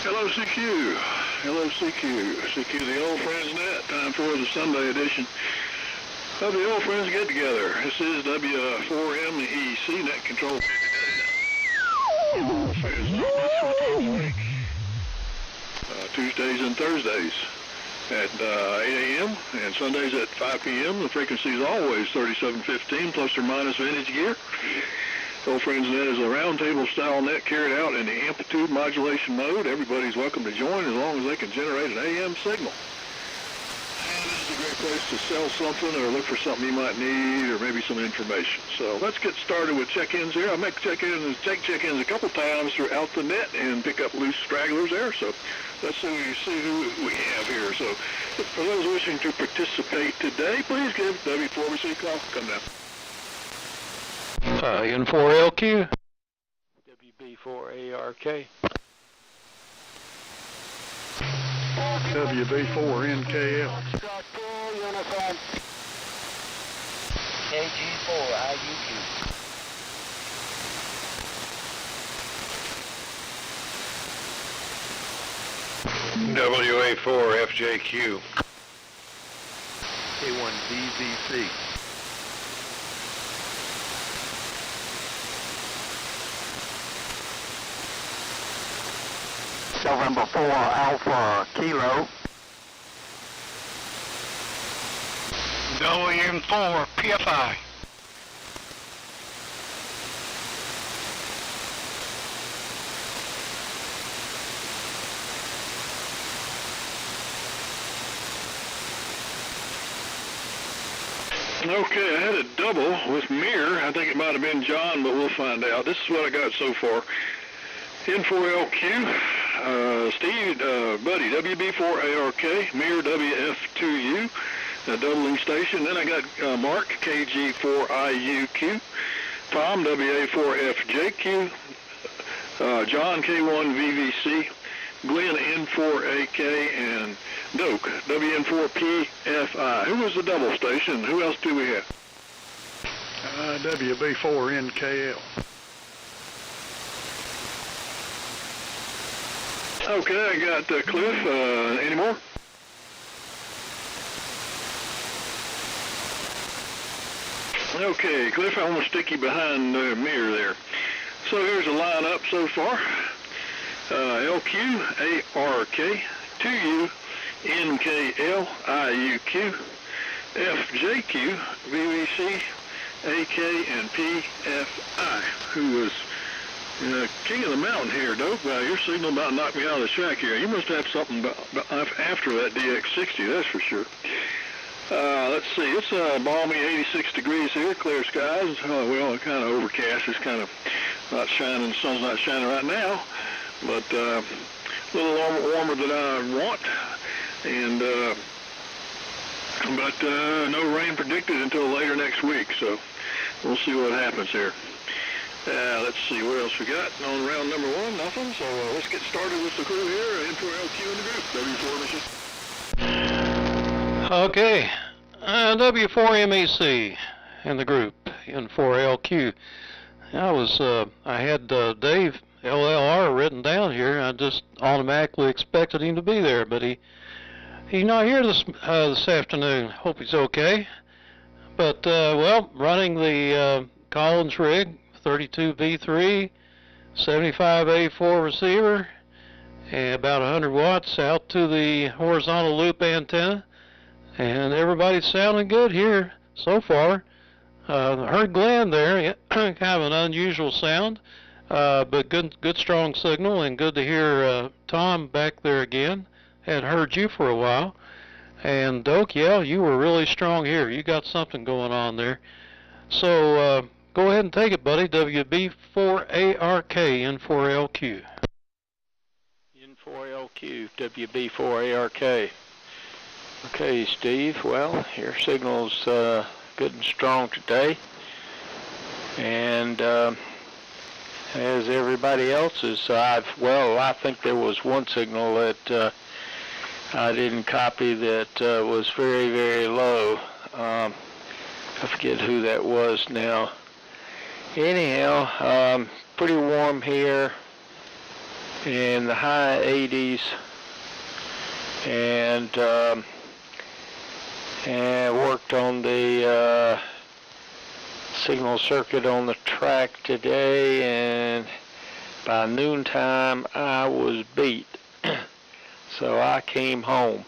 Hello, CQ. Hello, CQ. CQ, the Old Friends Net. Time for the Sunday edition of the Old Friends Get Together. This is W4MEC Net Control. Tuesdays and Thursdays at 8 a.m. and Sundays at 5 p.m. The frequency is always 3715 plus or minus vintage gear. Old Friends Net is a roundtable style net carried out in the amplitude modulation mode. Everybody's welcome to join as long as they can generate an AM signal. And this is a great place to sell something or look for something you might need or maybe some information. So let's get started with check-ins here. I make check-ins a couple times throughout the net and pick up loose stragglers there. So let's see who we have here. So for those wishing to participate today, please give W4MEC a call. Come down. N4LQ, WB4ARK, WB4NKL, KG4IUQ, WA4FJQ, K1DVC. November 4 Alpha Kilo. WN4 PFI. Okay, I had a double with Mir. I think it might have been John, but we'll find out. This is what I got so far. N4LQ, Steve, Buddy, WB4ARK, Mir WF2U, doubling station. Then I got Mark, KG4IUQ, Tom, WA4FJQ, John, K1VVC, Glenn, N4AK, and Doak, WN4PFI. Who was the double station? Who else do we have? WB4NKL. Okay, I got Cliff. Any more? Okay, Cliff, I want to stick you behind Mir there. So here's a lineup so far. LQ, ARK, 2U, NKL, IUQ, FJQ, VVC, AK, and PFI, who was king of the mountain here, Dope. Your signal about knocked me out of the track here. You must have something after that DX60, that's for sure. Let's see, it's balmy 86 degrees here, clear skies. Well, kind of overcast. It's kind of not shining. The sun's not shining right now, but a little warmer than I want. And but no rain predicted until later next week, so we'll see what happens here. Let's see what else we got on round number one. Nothing. So let's get started with the crew here. N4LQ in the group. W4MEC. Okay, W4MEC in the group, N4LQ. I had Dave LLR written down here. I just automatically expected him to be there, but he's not here this afternoon. Hope he's okay. But well, running the Collins rig, 32V3, 75A4 receiver, and about 100 watts out to the horizontal loop antenna, and everybody's sounding good here so far. Heard Glenn there, kind of an unusual sound, but good strong signal, and good to hear Tom back there again. Hadn't heard you for a while. And Doak, yeah, you were really strong here. You got something going on there. So go ahead and take it, buddy. WB4ARK, N4LQ. N4LQ, WB4ARK. Okay, Steve, well, your signal's good and strong today. And as everybody else's, I think there was one signal that I didn't copy that was very, very low. I forget who that was now. Anyhow, pretty warm here in the high 80s, and worked on the signal circuit on the track today, and by noontime I was beat. So I came home,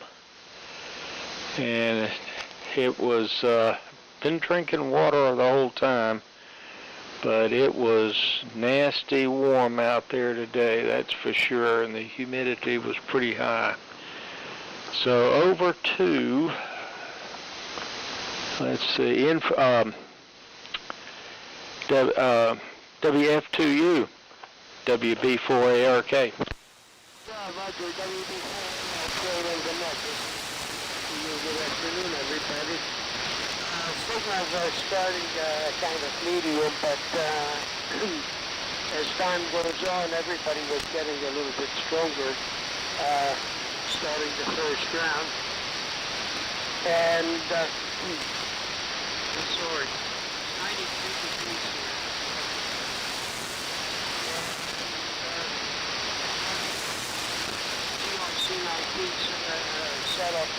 and it was been drinking water the whole time, but it was nasty warm out there today, that's for sure, and the humidity was pretty high. So over to, let's see, WF2U, WB4ARK. Yeah, Roger, WB4ARK. Good afternoon, everybody. Signals are starting kind of medium, but as time goes on, everybody was getting a little bit stronger, starting the first round. And, sorry, 92 degrees here. GRC19 setup,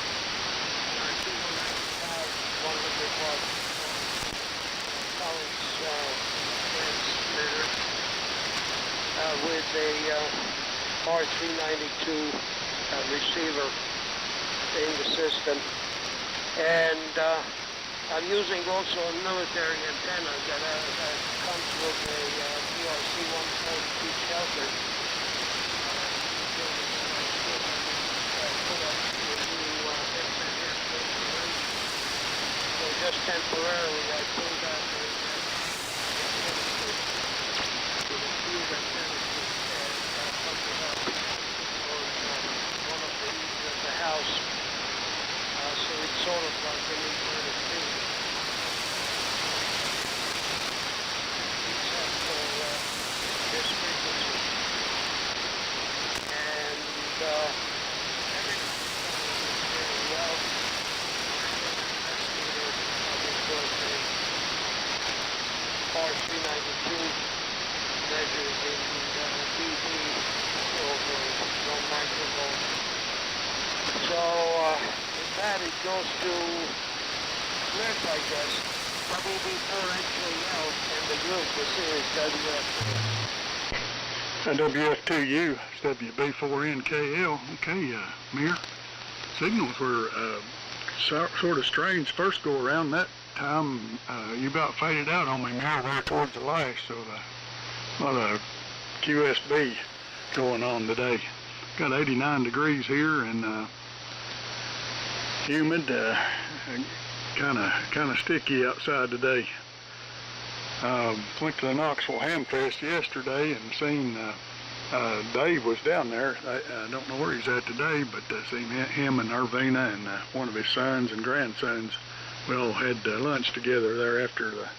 100 watt pulse transmitter with a R392 receiver in the system, and I'm using also a military antenna that comes with a GRC142 shelter. Just temporarily, I pulled out the with a few antennas and plugged it up on one of the ends of the house. So it's sort of like an inverted thing. Except for this frequency. And everything's going very well. R392 measures in dB over 1 microvolt. So with that it goes to Rick, I guess. WB4NKL and the group. This is WF2. WF2U is WB4NKL. Okay, Mir. Signals were sort of strange first go around. That time you about faded out on me, Mir, there towards the last. So a lot of QSB going on today. Got 89 degrees here and humid, kind of sticky outside today. Went to the Knoxville Hamfest yesterday and seen Dave was down there. I don't know where he's at today, but seen him and Irvina and one of his sons and grandsons. We all had lunch together there after the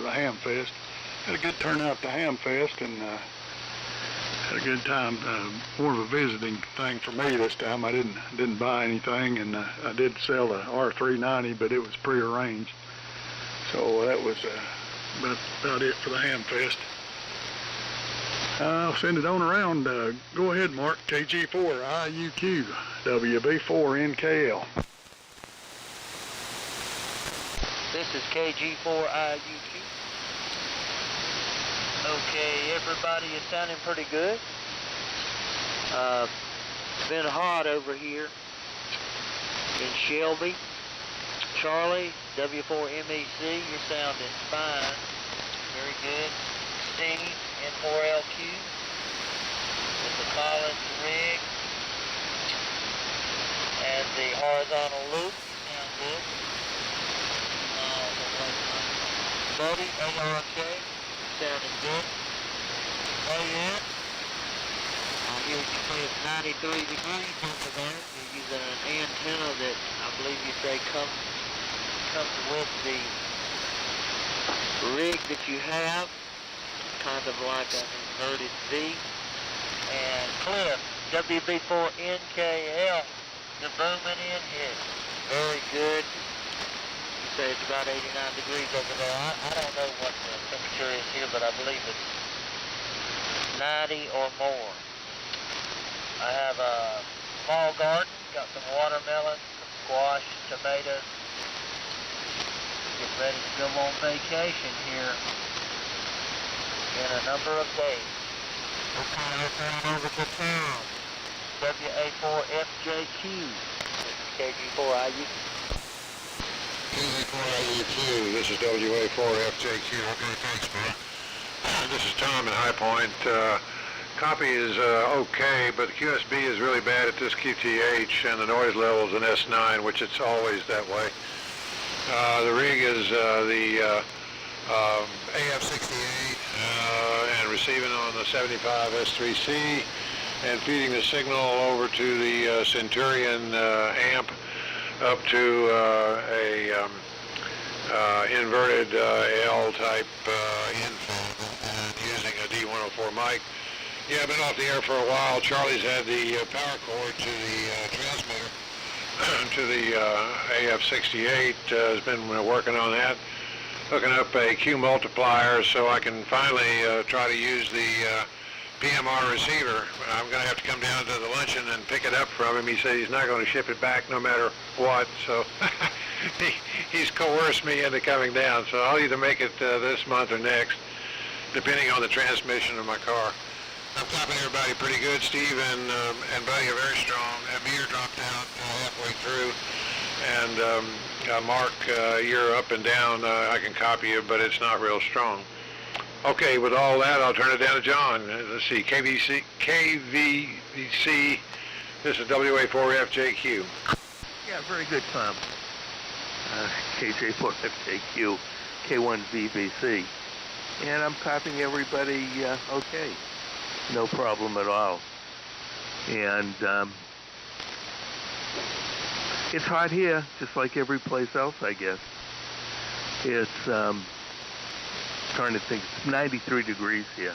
Hamfest. Had a good turnout at the Hamfest and had a good time. More of a visiting thing for me this time. I didn't buy anything, and I did sell a R390, but it was prearranged. So that was about it for the Hamfest. I'll send it on around. Go ahead, Mark. KG4IUQ, WB4NKL. This is KG4IUQ. Okay, everybody is sounding pretty good. It's been hot over here in Shelby. Charlie, W4MEC, you're sounding fine. Very good. Steve, N4LQ, with the Collins rig and the horizontal loop. Sound good. Buddy, ARK, sounding good. Oh yeah. I hear you say it's 93 degrees over there. You're using an antenna that I believe you say comes with the rig that you have, kind of like an inverted V. And Cliff, WB4NKL, the booming in here. Very good. Say it's about 89 degrees over there. I don't know what the temperature is here, but I believe it's 90 or more. small garden. Got some watermelon, some squash, tomatoes. Get ready to go on vacation here in a number of days. Okay, let's head over to town. WA4FJQ. This is KG4IU. KV4IU2, this is WA4FJQ. Okay, thanks, man. This is Tom in High Point. Copy is okay, but QSB is really bad at this QTH, and the noise level is an S9, which it's always that way. The rig is the AF68 and receiving on the 75 S3C and feeding the signal over to the Centurion amp up to a inverted L-type info and using a D104 mic. Yeah, I've been off the air for a while. Charlie's had the power cord to the transmitter to the AF68, has been working on that, hooking up a Q multiplier so I can finally try to use the PMR receiver. I'm going to have to come down to the luncheon and pick it up from him. He said he's not going to ship it back no matter what, so he's coerced me into coming down. So I'll either make it this month or next, depending on the transmission of my car. I'm copying everybody pretty good. Steve and Buddy are very strong. Amir dropped out halfway through. And Mark, you're up and down. I can copy you, but it's not real strong. Okay, with all that, I'll turn it down to John. Let's see, KVC, this is WA4FJQ. Yeah, very good, Tom. KJ4FJQ, K1VVC. And I'm copying everybody okay. No problem at all. And it's hot here, just like every place else, I guess. It's, trying to think, it's 93 degrees here.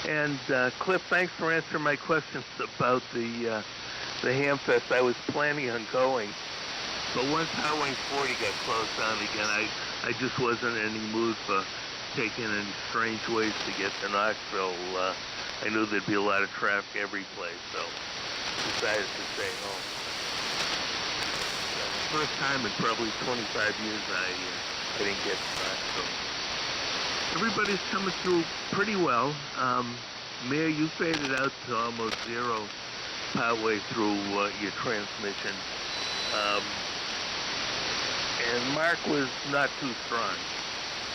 And Cliff, thanks for answering my questions about the Hamfest. I was planning on going, but once Highway 40 got closed down again, I just wasn't in any mood for taking any strange ways to get to Knoxville. I knew there'd be a lot of traffic every place, so decided to stay home. First time in probably 25 years I didn't get to Knoxville. Everybody's coming through pretty well. Mayor, you faded out to almost zero partway through your transmission. And Mark was not too strong,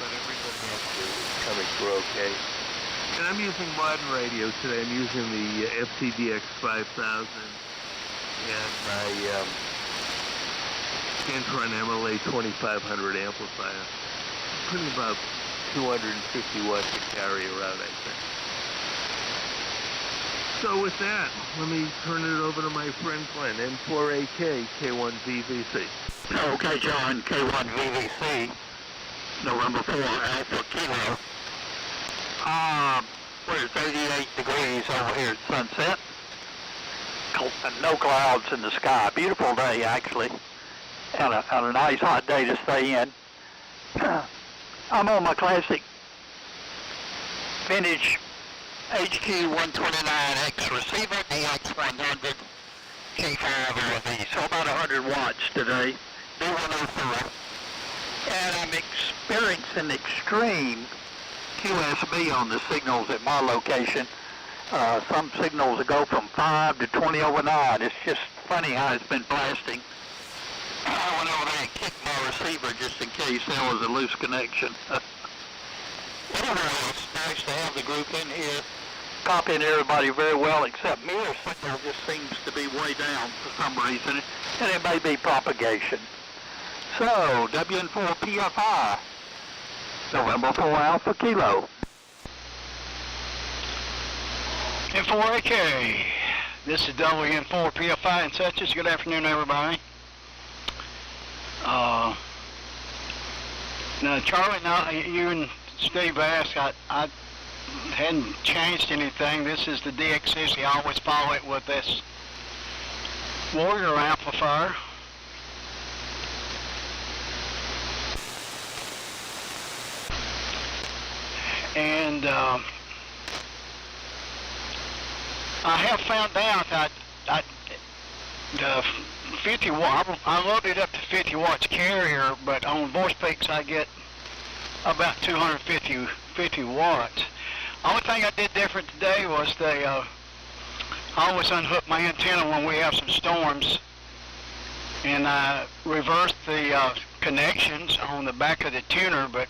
but everybody else is coming through okay. And I'm using modern radio today. I'm using the FTDX 5000 and my Scantron MLA 2500 amplifier. Putting about 250 watts to carry around, I think. So with that, let me turn it over to my friend Glenn, N4AK, K1VVC. Okay, John, K1VVC, November 4, Alpha Kilo. It's 88 degrees over here at sunset. No clouds in the sky. Beautiful day, actually. And a nice hot day to stay in. I'm on my classic vintage HQ129X receiver, DX100 G5 so about 100 watts today, D104. And I'm experiencing extreme QSB on the signals at my location. Some signals go from 5 to 20 over 9. It's just funny how it's been blasting. I went over there and kicked my receiver just in case there was a loose connection. Anyway, it's nice to have the group in here, copying everybody very well, except me. Their signal just seems to be way down for some reason, and it may be propagation. So, WN4PFI, November 4 Alpha Kilo. N4AK, this is WN4PFI and such. Good afternoon, everybody. Now, Charlie, now you and Steve asked, I hadn't changed anything. This is the DX60. I always follow it with this Warrior amplifier. And I have found out that the 50 watt, I loaded up to 50 watts carrier, but on voice peaks I get about 250 watts. Only thing I did different today was I always unhook my antenna when we have some storms, and I reversed the connections on the back of the tuner, but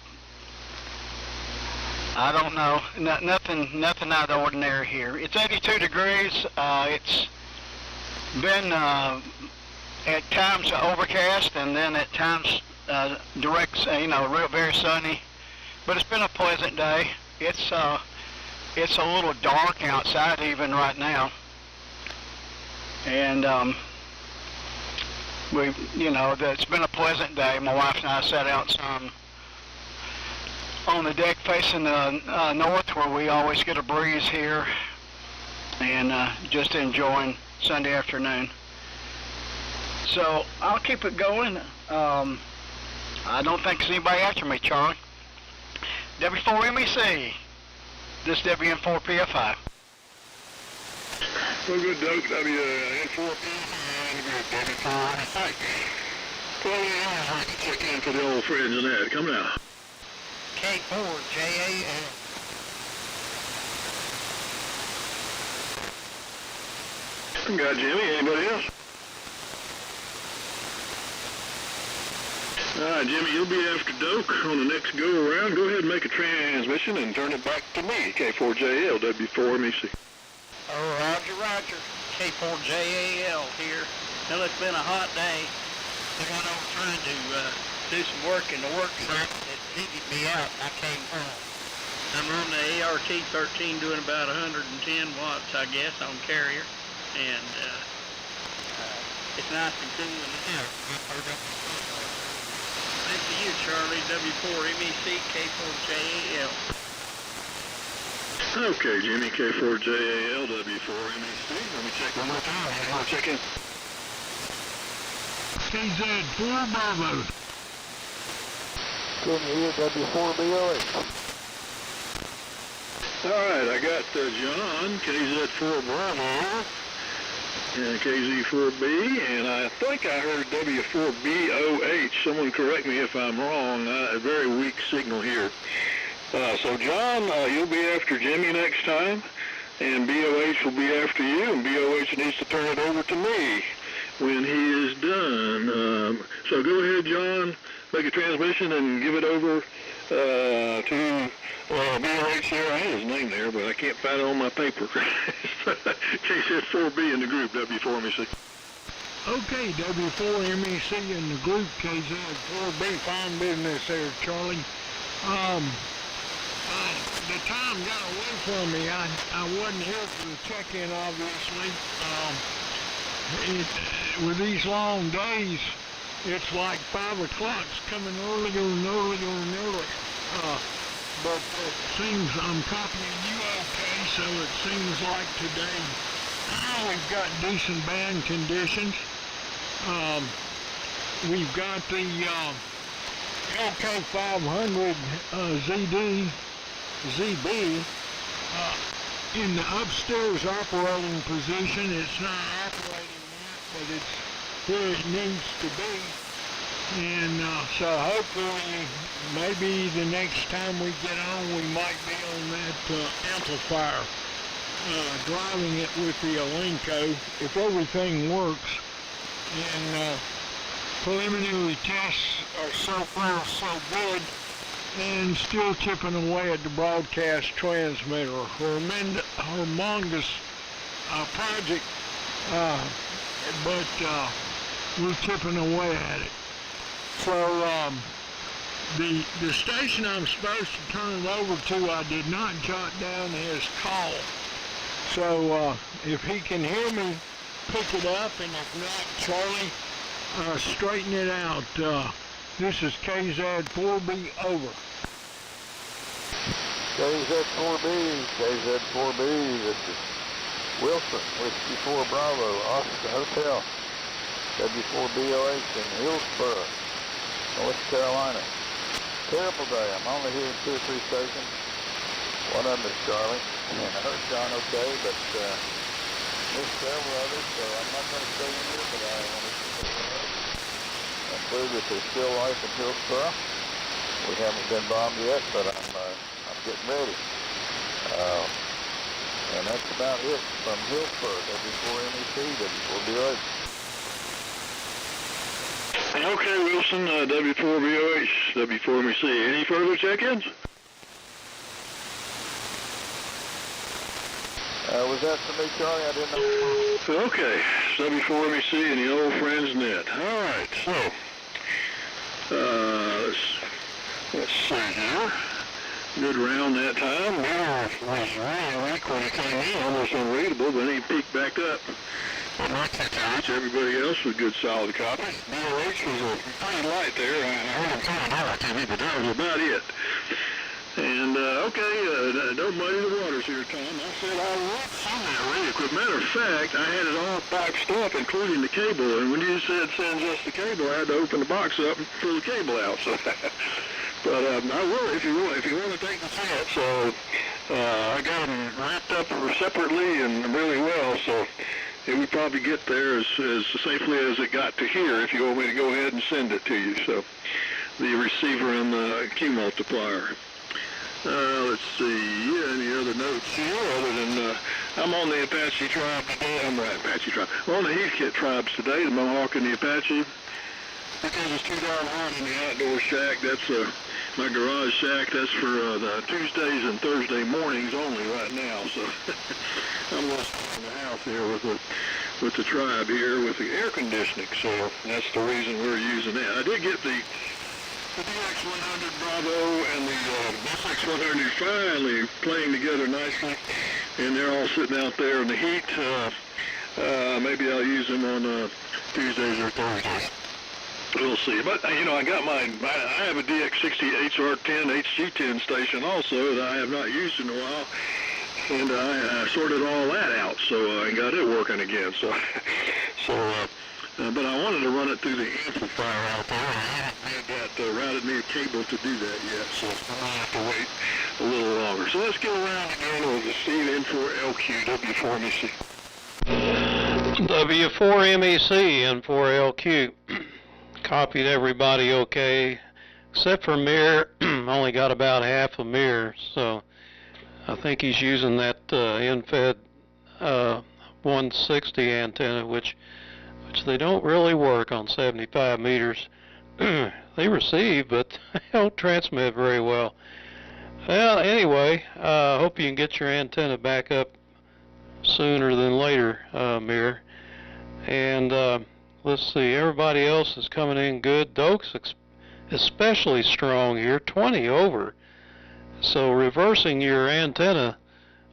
I don't know, nothing out of the ordinary here. It's 82 degrees. It's been at times overcast, and then at times direct, very sunny. But it's been a pleasant day. It's a little dark outside even right now, and it's been a pleasant day. My wife and I sat out some on the deck facing the north, where we always get a breeze here, and just enjoying Sunday afternoon. So I'll keep it going. I don't think there's anybody after me, Charlie. W4MEC, this WN4PFI. Well, good, Doug. W4PFI. Well, yeah, check in for the old friends and that. Come now. K4JAL. Got Jimmy. Anybody else? All right, Jimmy, you'll be after Doak on the next go-around. Go ahead and make a transmission and turn it back to me, K4JL, W4MEC. Oh, Roger. K4JAL here. Well, it's been a hot day. I got over trying to do some work in the workshop that figured me out. I came home. I'm on the ART-13 doing about 110 watts, I guess, on carrier. And it's nice and cool in the house. Thanks to you, Charlie, W4MEC, K4JAL. Okay, Jimmy, K4JAL, W4MEC. Let me check one more time. I'll check in. KZ4 Bravo. Jimmy here, W4BOH. All right, I got John, KZ4 Bravo, and KZ4B, and I think I heard W4BOH. Someone correct me if I'm wrong. A very weak signal here. So, John, you'll be after Jimmy next time, and BOH will be after you, and BOH needs to turn it over to me when he is done. So go ahead, John, make a transmission and give it over to BOH there. I had his name there, but I can't find it on my paper. KZ4B in the group, W4MEC. Okay, W4MEC in the group, KZ4B, fine business there, Charlie. The time got away from me. I wasn't here for the check-in, obviously. With these long days, it's like 5 o'clock's coming earlier and earlier and earlier. But it seems I'm copying you okay, so it seems like today we've got decent band conditions. We've got the LK500 ZB in the upstairs operating position. It's not operating yet, but it's where it needs to be. And so hopefully, maybe the next time we get on, we might be on that amplifier, driving it with the Alenco, if everything works. And preliminary tests are so far so good, and still chipping away at the broadcast transmitter. Humongous project, but we're chipping away at it. So the station I'm supposed to turn it over to, I did not jot down his call. So if he can hear me, pick it up, and if not, Charlie, straighten it out. This is KZ4B, over. KZ4B, this is Wilson, Whiskey 4 Bravo, Oscar Hotel, W4BOH in Hillsboro, North Carolina. Terrible day. I'm only hearing 2 or 3 stations. One of them is Charlie, and I heard John okay, but missed several of it, so I'm not going to show you here, but I want to show you and prove that there's still life in Hillspur. We haven't been bombed yet, but I'm getting ready. And that's about it from Hillspur, W4MEC, W4BOH. Okay, Wilson, W4BOH, W4MEC. Any further check-ins? Was that for me, Charlie? I didn't know. Okay, W4MEC and the old friends net. All right, so let's see here. Good round that time. Mirror was really weak when it came in, almost unreadable, but then he peaked back up. Everybody else was good, solid copy. BOH was pretty light there. I heard him coming out on TV, but that was about it. And, don't muddy the waters here, Tom. I said I would send that radio equipment. Matter of fact, I had it all boxed up, including the cable. And when you said send just the cable, I had to open the box up and pull the cable out. So, but I will if you want to take the chance. So, I got them wrapped up separately and really well. So, it would probably get there as safely as it got to here if you want me to go ahead and send it to you. So, the receiver and the Q multiplier. Let's see, any other notes here other than I'm on the Apache tribe today. I'm on the Heathkit tribes today, the Mohawk and the Apache. Because it's too darn hot in the outdoor shack, that's my garage shack. That's for the Tuesdays and Thursday mornings only right now. So I'm going to stay in the house here with the tribe here with the air conditioning. So that's the reason we're using that. I did get the DX100 Bravo and the SX100 finally playing together nicely, and they're all sitting out there in the heat. Maybe I'll use them on Tuesdays or Thursdays. We'll see. But, I got I have a DX60 HR10 HG10 station also that I have not used in a while, and I sorted all that out, so I got it working again. But I wanted to run it through the amplifier out there. I haven't made that routed near cable to do that yet, so I might have to wait a little longer. So let's get around again with the Steve N4LQ W4MEC. W4MEC N4LQ. Copied everybody okay, except for Mir. Only got about half a Mir, so I think he's using that InFed 160 antenna, which they don't really work on 75 meters. They receive, but they don't transmit very well. Well, anyway, hope you can get your antenna back up sooner than later, Mir. And let's see, everybody else is coming in good. Doak's especially strong here, 20 over. So reversing your antenna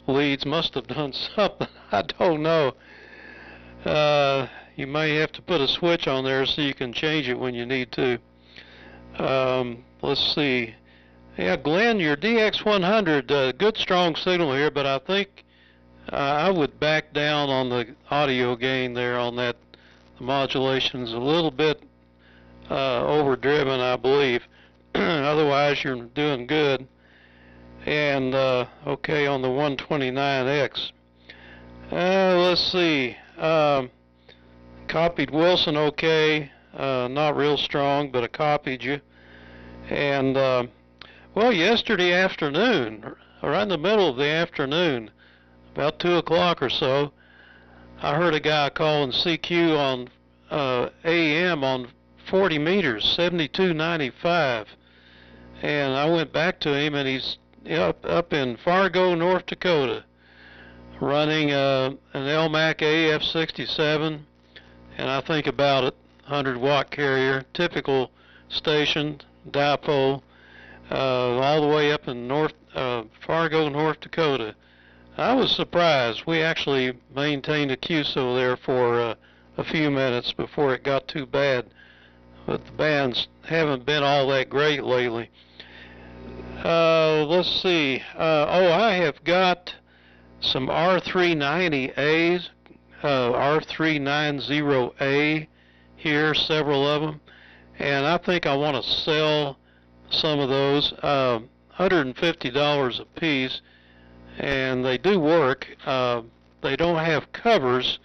leads must have done something. I don't know. You may have to put a switch on there so you can change it when you need to. Let's see. Yeah, Glenn, your DX100, good strong signal here, but I think I would back down on the audio gain there on that. The modulation's a little bit overdriven, I believe. Otherwise, you're doing good. And, okay, on the 129X. Let's see. Copied Wilson okay. Not real strong, but I copied you. And, well, yesterday afternoon, right in the middle of the afternoon, about 2 o'clock or so, I heard a guy calling CQ on AM on 40 meters, 7295. And I went back to him, and he's up in Fargo, North Dakota, running an LMAC AF67, and I think about it, 100-watt carrier, typical station, dipole, all the way up in Fargo, North Dakota. I was surprised. We actually maintained a QSO there for a few minutes before it got too bad, but the bands haven't been all that great lately. Let's see. I have got some R390As, R390A here, several of them, and I think I want to sell some of those, $150 a piece, and they do work, but they don't have covers,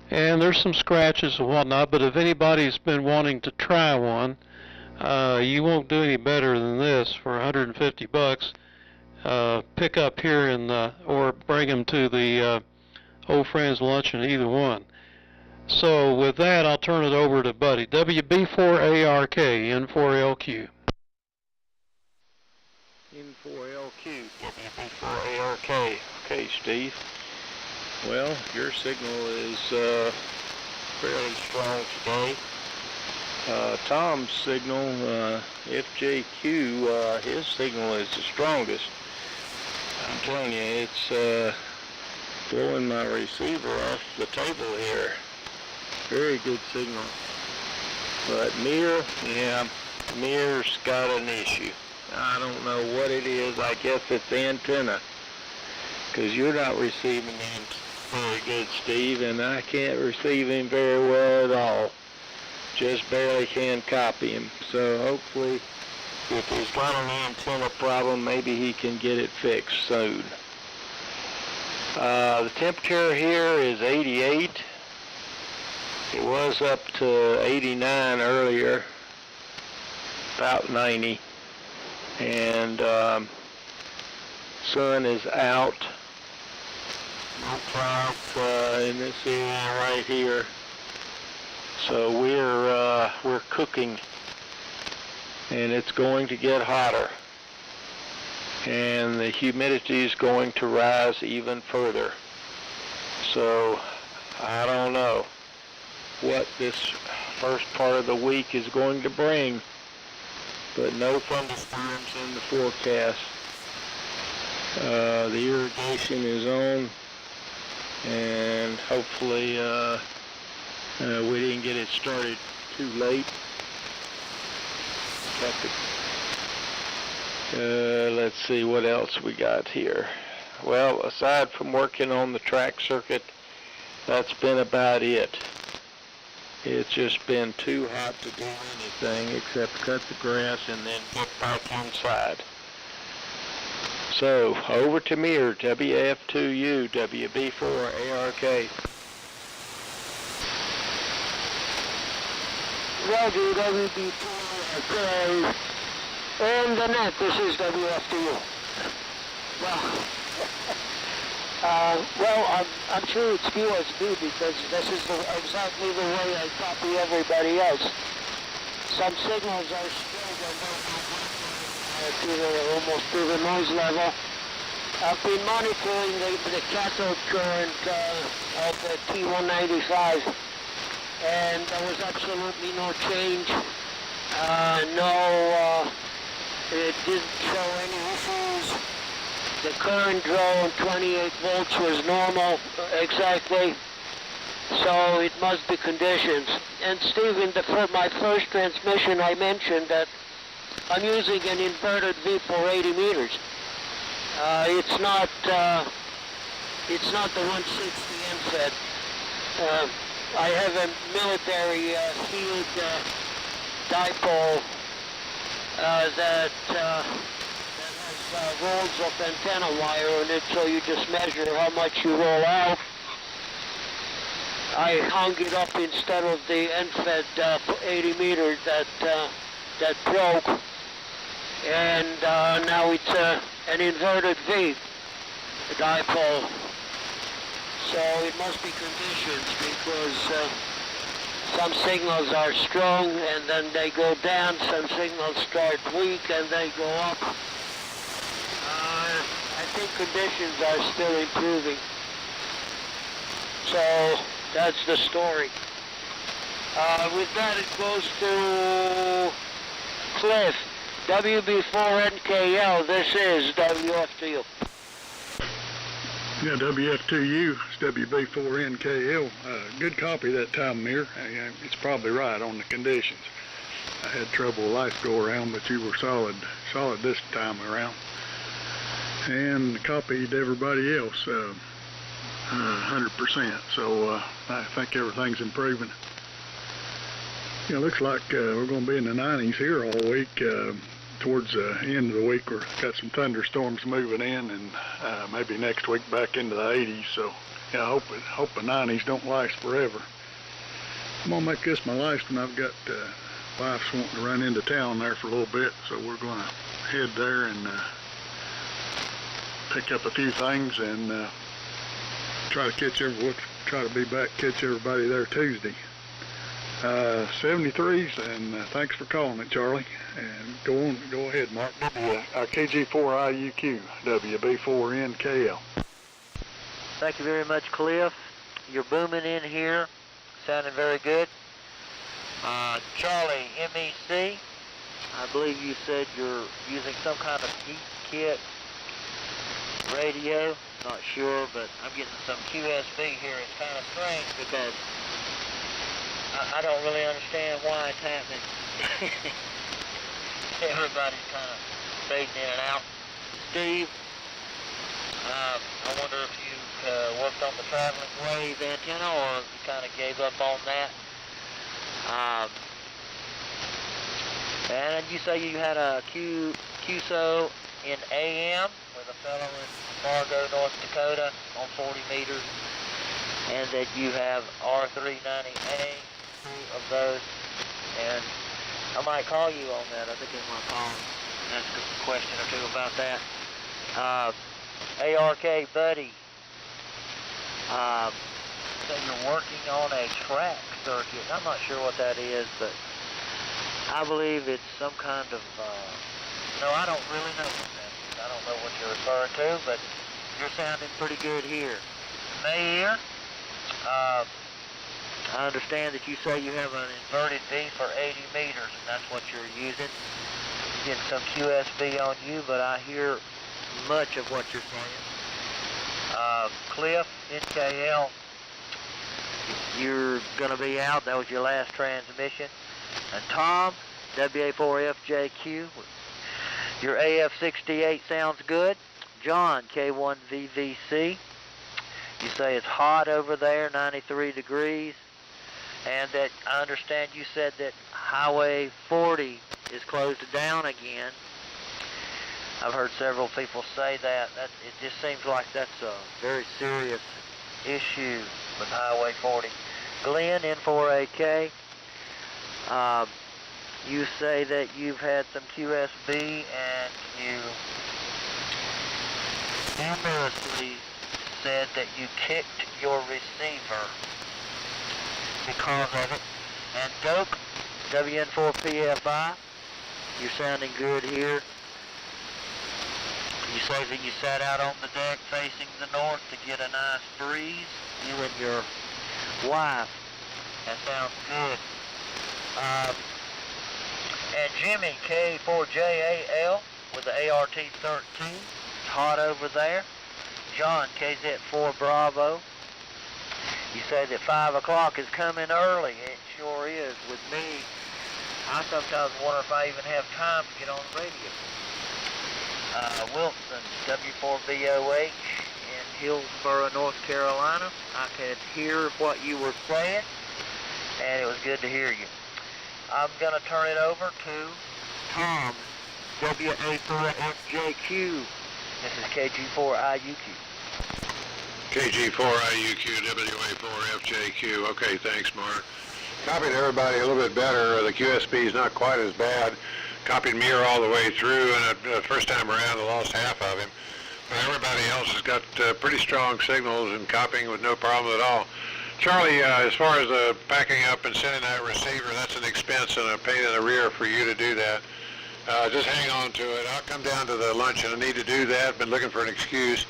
and there's some scratches and whatnot, but if anybody's been wanting to try one, you won't do any better than this for 150 bucks. Pick up here or bring them to the Old Friends Luncheon, either one. So with that, I'll turn it over to Buddy. WB4ARK, N4LQ. N4LQ, WB4ARK. Okay, Steve. Well, your signal is fairly strong today. Tom's signal, FJQ, his signal is the strongest. I'm telling you, it's blowing my receiver off the table here. Very good signal. But Mir, yeah, Mir's got an issue. I don't know what it is. I guess it's the antenna. Because you're not receiving him very good, Steve, and I can't receive him very well at all. Just barely can copy him. So hopefully, if he's got an antenna problem, maybe he can get it fixed soon. The temperature here is 88. It was up to 89 earlier, about 90. And sun is out. No clouds in this area right here. So we're cooking, and it's going to get hotter, and the humidity is going to rise even further. So I don't know what this first part of the week is going to bring, but no thunderstorms in the forecast. The irrigation is on, and hopefully we didn't get it started too late. Let's see what else we got here. Well, aside from working on the track circuit, that's been about it. It's just been too hot to do anything except cut the grass and then get back inside. So, over to Mir, WF2U, WB4ARK. Roger, WB4ARK. And the net, this is WF2U. Well, I'm sure it's USB because this is exactly the way I copy everybody else. Some signals are still almost to the noise level. I've been monitoring the cathode current of the T195, and there was absolutely no change. It didn't show any issues. The current draw on 28 volts was normal, exactly. So it must be conditions. And Steve, for my first transmission, I mentioned that I'm using an inverted V for 80 meters. It's not the 160 MFET. I have a military field dipole that has rolls of antenna wire on it, so you just measure how much you roll out. I hung it up instead of the NFET 80 meters that broke, and now it's an inverted V dipole. So it must be conditions because some signals are strong and then they go down, some signals start weak and they go up. I think conditions are still improving. So that's the story. With that, it goes to Cliff. WB4NKL, this is WF2U. Yeah, WF2U is WB4NKL. Good copy that time, Mir. It's probably right on the conditions. I had trouble with life go around, but you were solid this time around. And copied everybody else 100%. So I think everything's improving. Yeah, looks like we're going to be in the 90s here all week. Towards the end of the week, we've got some thunderstorms moving in, and maybe next week back into the 80s. So Yeah, I hope the 90s don't last forever. I'm gonna make this my last one. I've got wife's wanting to run into town there for a little bit, so we're gonna head there and pick up a few things and try to be back, catch everybody there Tuesday. 73s, and thanks for calling it, Charlie. And go ahead, Mark. KG4IUQ, WB4NKL. Thank you very much, Cliff. You're booming in here, sounding very good. Charlie, MEC, I believe you said you're using some kind of heat kit radio. Not sure, but I'm getting some QSB here. It's kind of strange because I don't really understand why it's happening. Everybody's kind of fading in and out. Steve, I wonder if you worked on the traveling wave antenna or you kind of gave up on that. And you say you had a QSO in AM with a fellow in Fargo, North Dakota on 40 meters, and that you have R390A, of those, and I might call you on that. I think I might call and ask a question or two about that. ARK Buddy, so you're working on a track circuit. I'm not sure what that is, but I believe it's some kind of, no, I don't really know what that is. I don't know what you're referring to, but you're sounding pretty good here. Mayor, I understand that you say you have an inverted V for 80 meters, and that's what you're using. You're getting some QSB on you, but I hear much of what you're saying. Cliff, NKL, you're going to be out. That was your last transmission. And Tom, WA4FJQ, your AF68 sounds good. John, K1VVC, you say it's hot over there, 93 degrees. And that I understand you said that Highway 40 is closed down again. I've heard several people say that. It just seems like that's a very serious issue with Highway 40. Glenn, N4AK, you say that you've had some QSB and you humorously said that you kicked your receiver because of it. And Doak, WN4PFI, you're sounding good here. You say that you sat out on the deck facing the north to get a nice breeze, you and your wife. That sounds good. And Jimmy, K4JAL with the ART-13. It's hot over there. John, KZ4 Bravo. You say that 5 o'clock is coming early. It sure is. With me, I sometimes wonder if I even have time to get on the radio. Wilson, W4VOH in Hillsboro, North Carolina. I could hear what you were saying, and it was good to hear you. I'm going to turn it over to Tom, WA4FJQ. This is KG4IUQ. KG4IUQ, WA4FJQ. Okay, thanks, Mark. Copied everybody a little bit better. The QSB is not quite as bad. Copied Muir all the way through, and the first time around I lost half of him. But everybody else has got pretty strong signals and copying with no problem at all. Charlie, as far as packing up and sending that receiver, that's an expense and a pain in the rear for you to do that. Just hang on to it. I'll come down to the luncheon. I need to do that. Been looking for an excuse.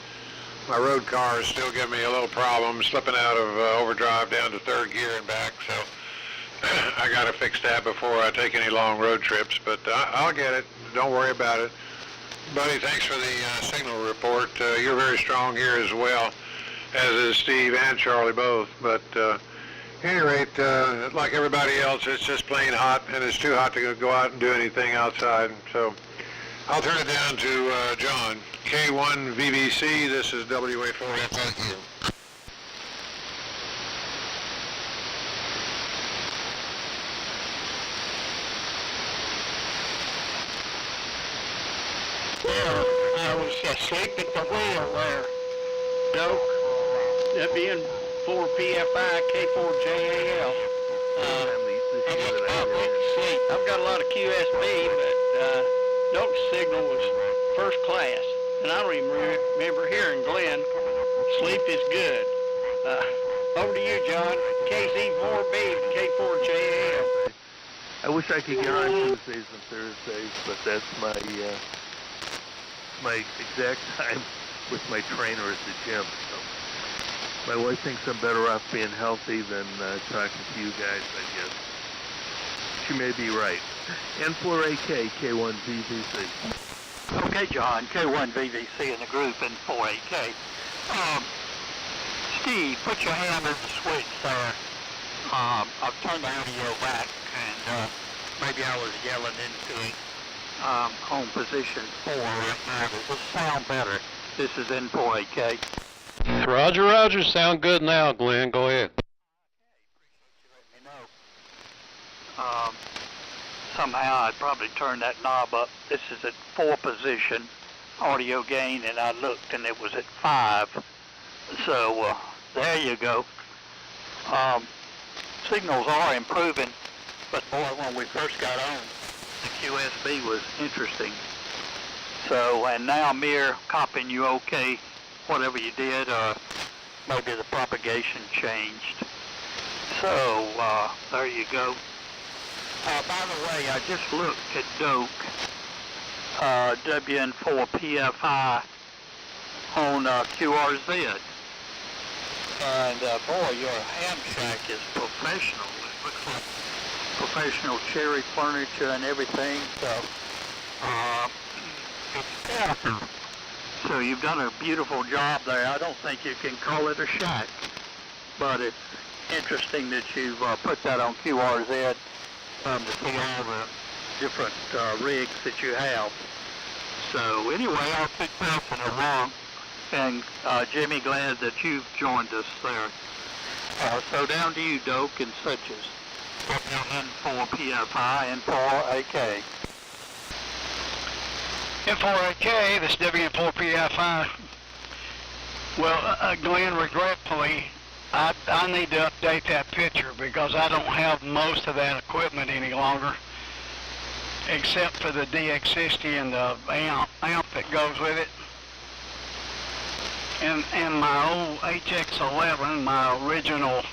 My road car is still giving me a little problem, slipping out of overdrive down to third gear and back, so I got to fix that before I take any long road trips, but I'll get it. Don't worry about it. Buddy, thanks for the signal report. You're very strong here as well, as is Steve and Charlie both, but at any rate, like everybody else, it's just plain hot, and it's too hot to go out and do anything outside, so I'll turn it down to John. K1VVC, this is WA4FJQ. I was asleep at the wheel there, Doak. WN4PFI K4JAL. I've got a lot of QSB, but Doak's signal was first class. And I don't even remember hearing Glenn, sleep is good. Over to you, John. KZ4B, K4JAL. I wish I could get on Tuesdays and Thursdays, but that's my exact time with my trainer at the gym. So my wife thinks I'm better off being healthy than talking to you guys, I guess. She may be right. N4AK, K1VVC. Okay, John, K1VVC in the group, N4AK. Steve, put your hand in the switch there. I've turned the audio back, and maybe I was yelling into it. On position 4 right now. Does this sound better? This is N4AK. Roger, Roger. Sound good now, Glenn. Go ahead. Let me know. Somehow I'd probably turn that knob up. This is at 4 position audio gain, and I looked and it was at 5. So there you go. Signals are improving, but boy, when we first got on, the QSB was interesting. So, and now Mir copying you okay, whatever you did, or maybe the propagation changed. So, there you go. By the way, I just looked at Doak, WN4PFI on QRZ. And boy, your ham shack is professional. It looks like professional cherry furniture and everything. So, so you've done a beautiful job there. I don't think you can call it a shack, but it's interesting that you've put that on QRZ to see all the different rigs that you have. So anyway, I'll keep passing it along. And Jimmy, glad that you've joined us there. So down to you, Doak, and such as N4PFI, N4AK. N4AK, this WN4PFI. Well, Glenn, regretfully, I need to update that picture because I don't have most of that equipment any longer, except for the DX60 and the amp that goes with it. And my old HX11, my original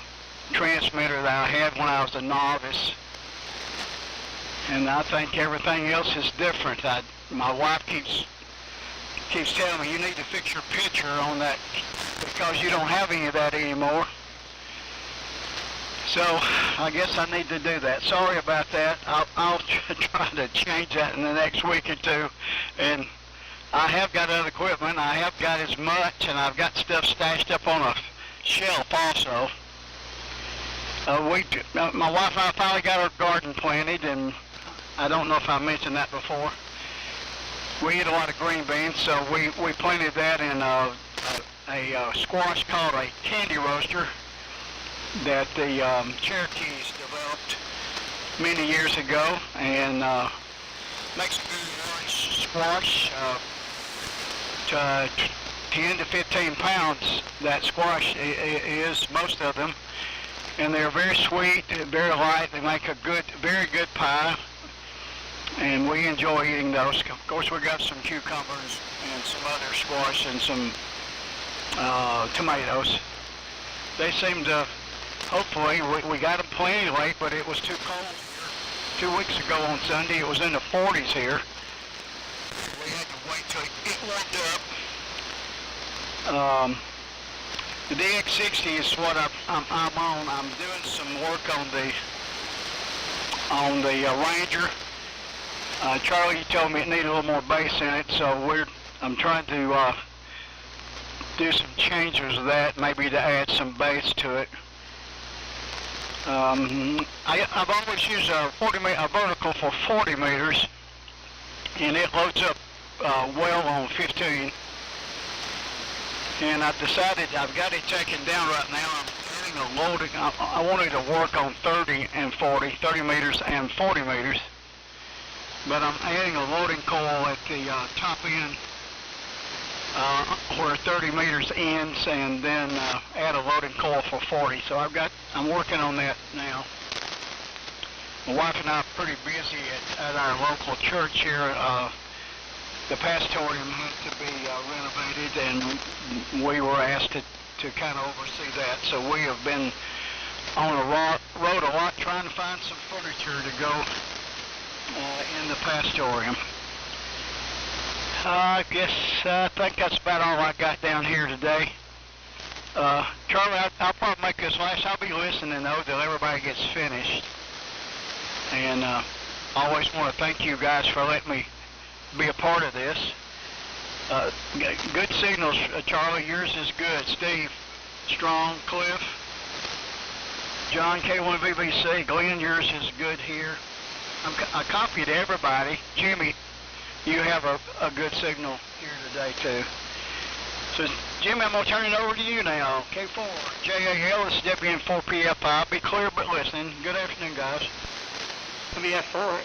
transmitter that I had when I was a novice. And I think everything else is different. My wife keeps telling me, you need to fix your picture on that because you don't have any of that anymore. So I guess I need to do that. Sorry about that. I'll try to change that in the next week or two. And I have got other equipment. I have got as much, and I've got stuff stashed up on a shelf also. My wife and I finally got our garden planted, and I don't know if I mentioned that before. We eat a lot of green beans, so we planted that in a squash called a candy roaster that the Cherokees developed many years ago, and makes a good large squash. 10 to 15 pounds that squash is, most of them, and they're very sweet, very light. They make a very good pie, and we enjoy eating those. Of course, we got some cucumbers and some other squash and some tomatoes. They seem to, hopefully, we got them plenty late, but it was too cold here. 2 weeks ago on Sunday, it was in the 40s here. We had to wait till it warmed up. The DX60 is what I'm on. I'm doing some work on the Ranger. Charlie told me it needed a little more bass in it, so I'm trying to do some changes of that, maybe to add some bass to it. I've always used a vertical for 40 meters, and it loads up well on 15. And I've decided I've got it taken down right now. I'm adding a loading. I wanted to work on 30 and 40, 30 meters and 40 meters. But I'm adding a loading coil at the top end where 30 meters ends, and then add a loading coil for 40. So I'm working on that now. My wife and I are pretty busy at our local church here. The pastorium had to be renovated, and we were asked to kind of oversee that. So we have been on a road a lot trying to find some furniture to go in the pastorium. I think that's about all I got down here today. Charlie, I'll probably make this last. I'll be listening though till everybody gets finished. And I always want to thank you guys for letting me be a part of this. Good signals, Charlie. Yours is good. Steve, strong. Cliff, John, K1VBC. Glenn, yours is good here. I copied everybody. Jimmy, you have a good signal here today too. So Jimmy, I'm going to turn it over to you now. K4, JAL, this is WN4PFI. Be clear but listening. Good afternoon, guys. WF4,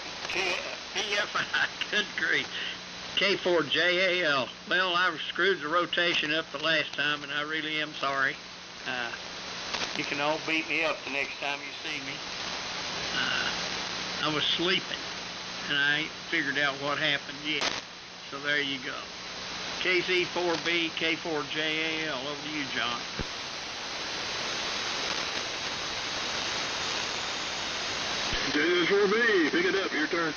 PFI, good grief. K4JAL. Well, I screwed the rotation up the last time, and I really am sorry. You can all beat me up the next time you see me. I was sleeping, and I ain't figured out what happened yet. So there you go. KZ4B, K4JAL. Over to you, John. KZ4B, pick it up, your turn.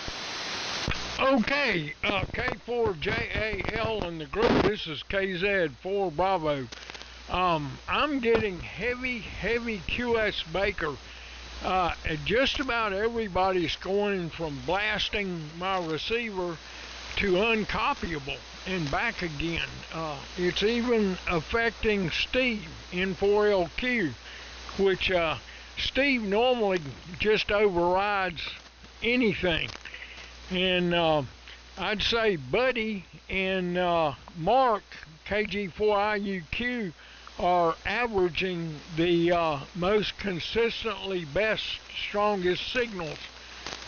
Okay, K4JAL in the group. This is KZ4 Bravo. I'm getting heavy QS Baker. Just about everybody's going from blasting my receiver to uncopyable and back again. It's even affecting Steve in 4LQ, which Steve normally just overrides anything. And I'd say Buddy and Mark, KG4IUQ, are averaging the most consistently best, strongest signals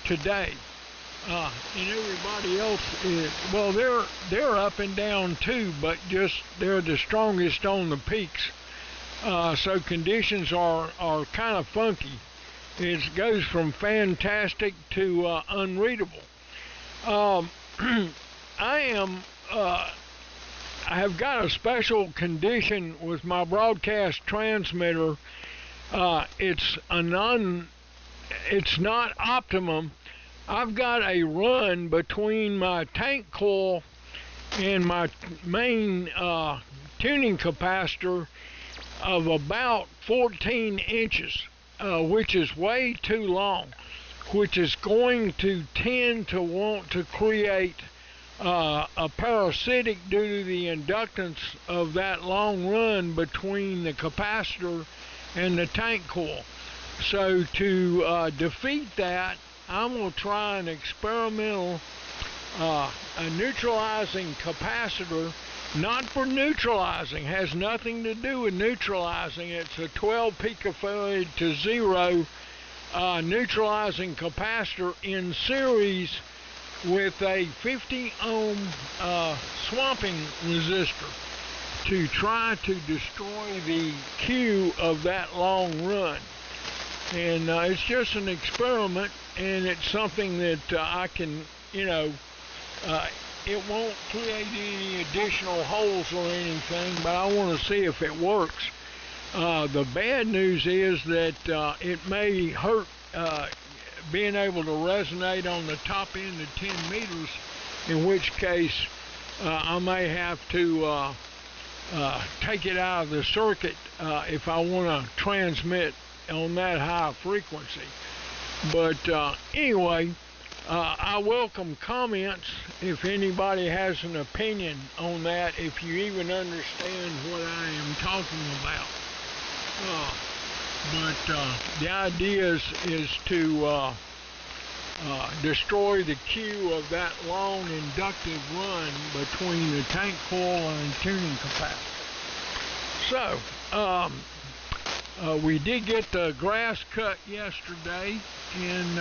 today. And everybody else is, well, they're up and down too, but just they're the strongest on the peaks. So conditions are kind of funky. It goes from fantastic to unreadable. I have got a special condition with my broadcast transmitter. It's not optimum. I've got a run between my tank coil and my main tuning capacitor of about 14 inches, which is way too long, which is going to tend to want to create a parasitic due to the inductance of that long run between the capacitor and the tank coil. So to defeat that, I'm going to try an experimental a neutralizing capacitor, not for neutralizing, has nothing to do with neutralizing. It's a 12 picofarad to 0 neutralizing capacitor in series with a 50 ohm swamping resistor to try to destroy the Q of that long run. And it's just an experiment, and it's something that I can, it won't create any additional holes or anything, but I want to see if it works. The bad news is that it may hurt being able to resonate on the top end of 10 meters, in which case I may have to take it out of the circuit if I want to transmit on that high frequency. But anyway, I welcome comments if anybody has an opinion on that, if you even understand what I am talking about. But the idea is to destroy the Q of that long inductive run between the tank coil and tuning capacitor. So, we did get the grass cut yesterday, and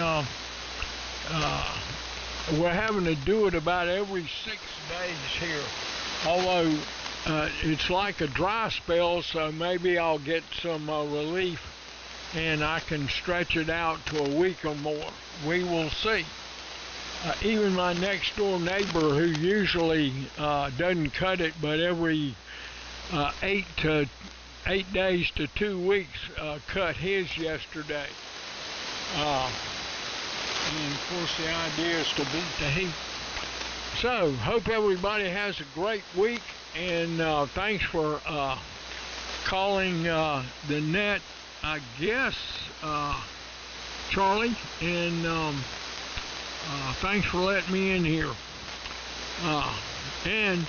we're having to do it about every 6 days here. Although it's like a dry spell, so maybe I'll get some relief and I can stretch it out to a week or more. We will see. Even my next door neighbor, who usually doesn't cut it, but every 8 days to 2 weeks, cut his yesterday. And of course the idea is to beat the heat. So, hope everybody has a great week, and thanks for calling the net, I guess, Charlie, and thanks for letting me in here. And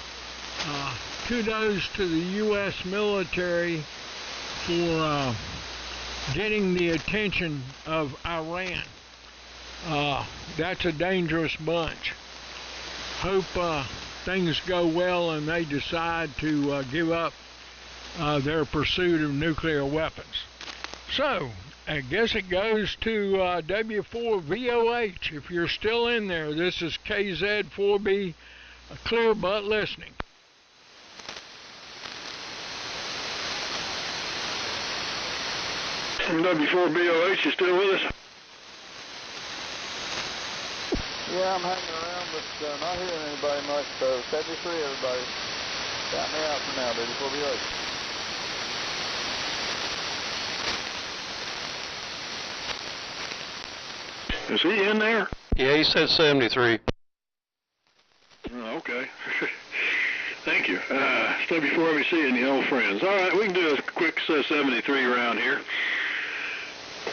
kudos to the U.S. military for getting the attention of Iran. That's a dangerous bunch. Hope things go well and they decide to give up their pursuit of nuclear weapons. So, I guess it goes to W4VOH. If you're still in there, this is KZ4B, clear but listening. W4BOH, you still with us? Yeah, I'm hanging around, but not hearing anybody much, so 73, everybody. Got me out for now, W4BOH. Is he in there? Yeah, he said 73. Oh, okay. Thank you. It's W4MEC and the old friends. All right, we can do a quick 73 round here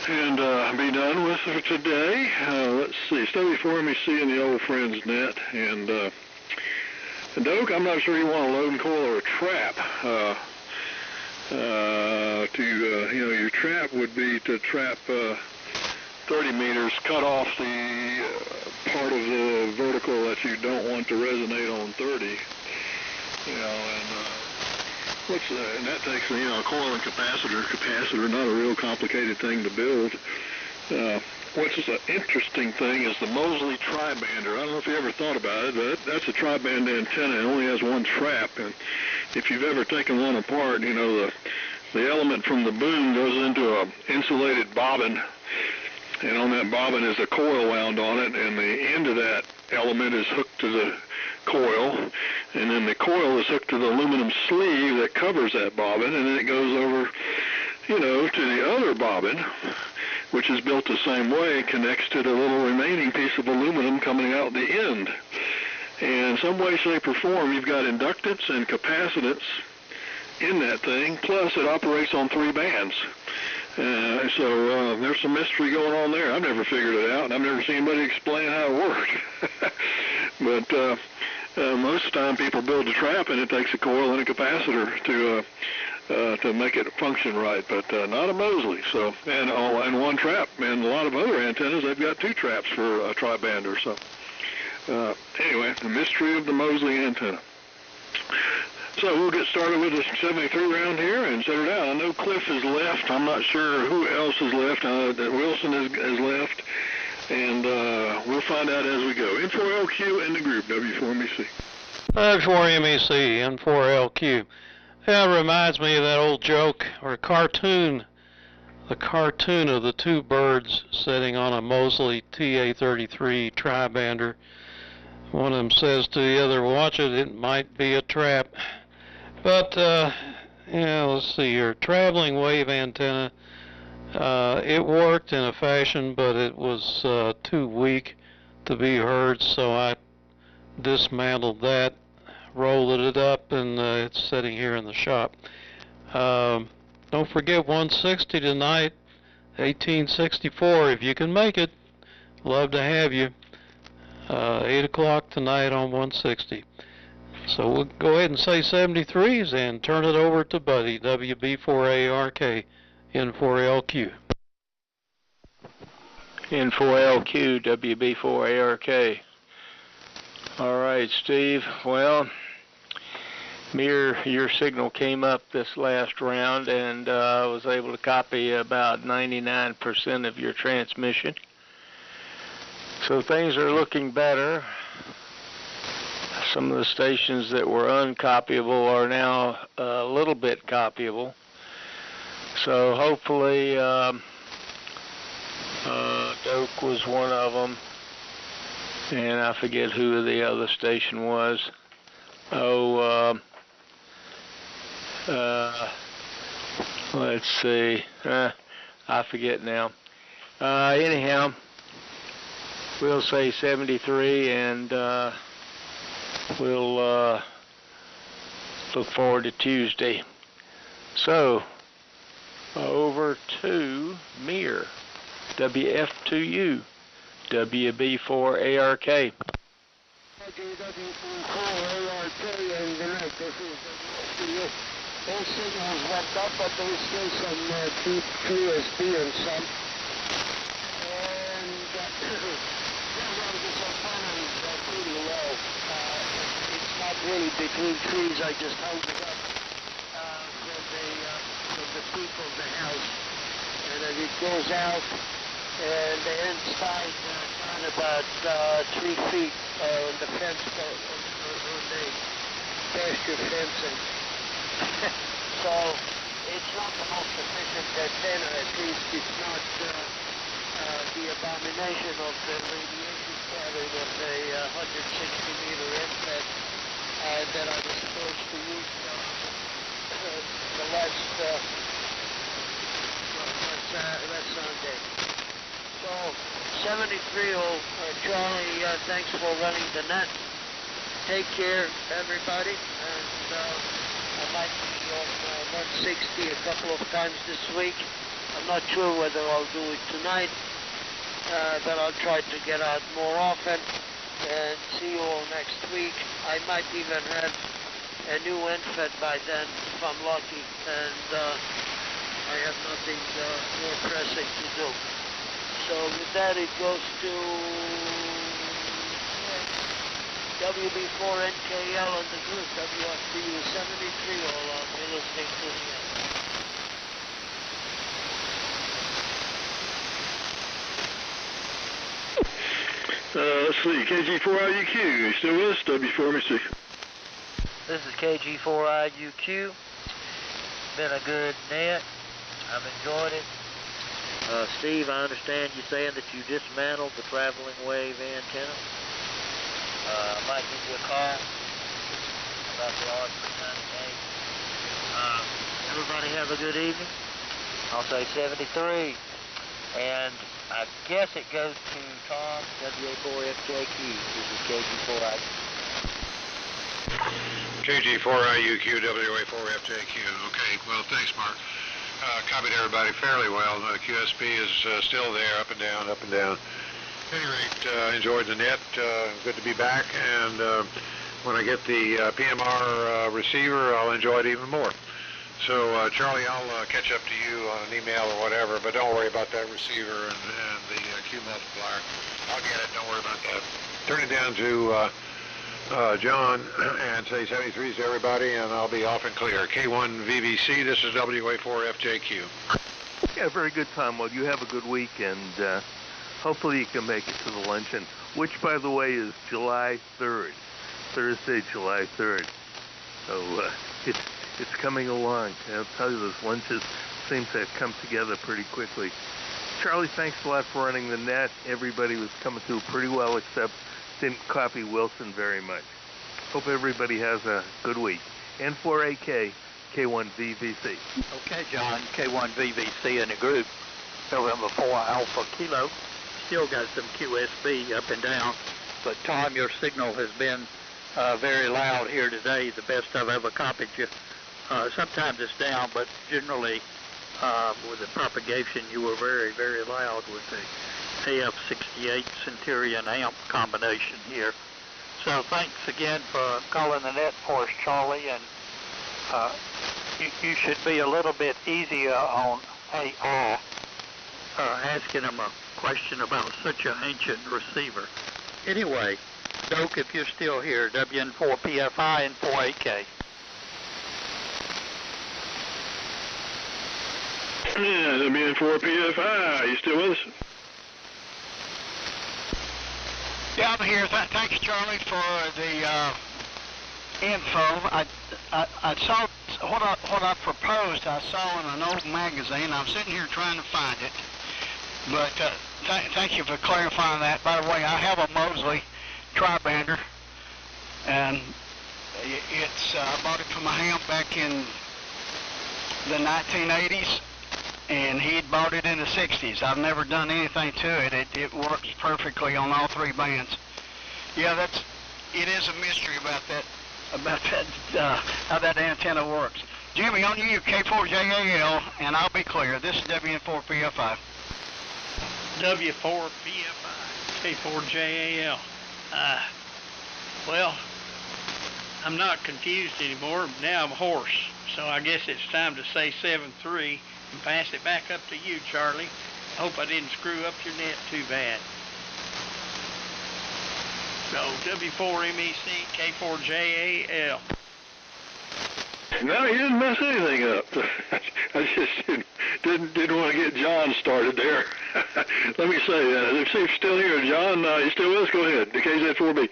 and be done with for today. Let's see. It's W4MEC and the old friends net. And Doak, I'm not sure you want a loading coil or a trap. Your trap would be to trap 30 meters, cut off the part of the vertical that you don't want to resonate on 30. And that takes a coil and capacitor, not a real complicated thing to build. What's an interesting thing is the Mosley tri-bander. I don't know if you ever thought about it, but that's a tri-band antenna. It only has one trap, and if you've ever taken one apart, the element from the boom goes into a insulated bobbin, and on that bobbin is a coil wound on it, and the end of that element is hooked to the coil, and then the coil is hooked to the aluminum sleeve that covers that bobbin, and then it goes over, to the other bobbin, which is built the same way, and connects to the little remaining piece of aluminum coming out the end. And some way, shape, or form, you've got inductance and capacitance in that thing, plus it operates on 3 bands. So there's some mystery going on there. I've never figured it out, and I've never seen anybody explain how it works. But most of the time people build a trap, and it takes a coil and a capacitor to make it function right, but not a Mosley. So and one trap, and a lot of other antennas, they've got 2 traps for a tri-bander. So anyway, the mystery of the Mosley antenna. So we'll get started with the 73 round here and set it out. I know Cliff is left. I'm not sure who else is left. I know that Wilson is left, and we'll find out as we go. N4LQ in the group, W4MEC. W4MEC, N4LQ. Yeah, it reminds me of that old joke or cartoon, the cartoon of the 2 birds sitting on a Mosley TA-33 tri-bander. One of them says to the other, watch it, it might be a trap. But, let's see here, traveling wave antenna, it worked in a fashion, but it was too weak to be heard, so I dismantled that, rolled it up, and it's sitting here in the shop. Don't forget 160 tonight, 1864, if you can make it. Love to have you. 8 o'clock tonight on 160. So we'll go ahead and say 73s and turn it over to Buddy, WB4ARK, N4LQ. N4LQ, WB4ARK. All right, Steve. Well, your signal came up this last round, and I was able to copy about 99% of your transmission. So things are looking better. some of the stations that were uncopyable are now a little bit copyable. So hopefully, Doak was one of them, and I forget who the other station was. Let's see. I forget now. Anyhow, we'll say 73, and we'll look forward to Tuesday. So, over to Mir, WF2U, WB4ARK. WB4ARK, and this is WF2U. Those signals went up, but there's still some deep QSB and some. And this antenna is pretty low. It's not really between trees. I just hold it up from the peak of the house. And as it goes out, and the inside down about 3 feet on the fence, on the pasture fencing. So it's not the most efficient antenna, at least it's not the abomination of the radiation pattern of the 160-meter infrared that I was supposed to use the last Sunday. So 73, Charlie, thanks for running the net. Take care, everybody, and I might be on 160 a couple of times this week. I'm not sure whether I'll do it tonight, but I'll try to get out more often, and see you all next week. I might even have a new infed by then, if I'm lucky, and I have nothing more pressing to do. So with that, it goes to WB4NKL on the group, WFDU 73, all on. You're listening to the Let's see, KG4IUQ, you still with us? W4, Mr. This is KG4IUQ. Been a good net. I've enjoyed it. Steve, I understand you saying that you dismantled the traveling wave antenna. I might give you a call about the R398. Everybody have a good evening. I'll say 73. And I guess it goes to Tom, WA4FJQ. This is KG4IUQ. KG4IUQ, WA4FJQ. Okay, well, thanks, Mark. Copied everybody fairly well. QSB is still there, up and down, up and down. At any rate, enjoyed the net. Good to be back. And when I get the PMR receiver, I'll enjoy it even more. So, Charlie, I'll catch up to you on an email or whatever, but don't worry about that receiver and the Q multiplier. I'll get it. Don't worry about that. Turn it down to John and say 73s to everybody, and I'll be off and clear. K1 VVC, this is WA4FJQ. Yeah, very good, Tom. Well, you have a good week, and hopefully you can make it to the luncheon, which, by the way, is July 3rd, Thursday, July 3rd. So it's coming along. I'll tell you, those lunches seem to come together pretty quickly. Charlie, thanks a lot for running the net. Everybody was coming through pretty well, except didn't copy Wilson very much. Hope everybody has a good week. N4AK, K1VVC. Okay, John, K1VVC in the group. November 4 Alpha Kilo. Still got some QSB up and down, but Tom, your signal has been very loud here today, the best I've ever copied you. Sometimes it's down, but generally with the propagation, you were very, very loud with the AF68 Centurion amp combination here. So thanks again for calling the net for us, Charlie, and you should be a little bit easier on AI, asking him a question about such an ancient receiver. Anyway, Doak, if you're still here, WN4PFI and 4AK. Yeah, WN4PFI, you still with us? Yeah, I'm here. Thanks, Charlie, for the info. I saw what I proposed. I saw in an old magazine. I'm sitting here trying to find it. But thank you for clarifying that. By the way, I have a Mosley tri-bander, and it's I bought it from a ham back in the 1980s, and he'd bought it in the 60s. I've never done anything to it. It works perfectly on all three bands. Yeah, it is a mystery about that how that antenna works. Jimmy, on you, K4JAL, and I'll be clear. This is WN4PFI. W4PFI, K4JAL. Well, I'm not confused anymore. Now I'm hoarse. So I guess it's time to say 7-3 and pass it back up to you, Charlie. Hope I didn't screw up your net too bad. So W4MEC, K4JAL. No, you didn't mess anything up. I just didn't want to get John started there. Let me say, if you're still here, John, you still with us? Go ahead. The KZ4B.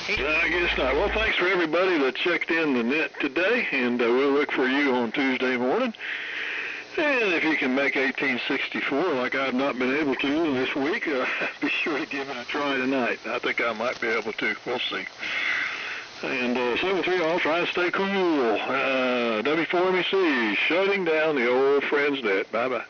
I guess not. Well, thanks for everybody that checked in the net today, and we'll look for you on Tuesday morning. And if you can make 1864 like I've not been able to this week, be sure to give it a try tonight. I think I might be able to. We'll see. And 7-3, I'll try and stay cool. W4MEC, shutting down the old Friends net. Bye-bye.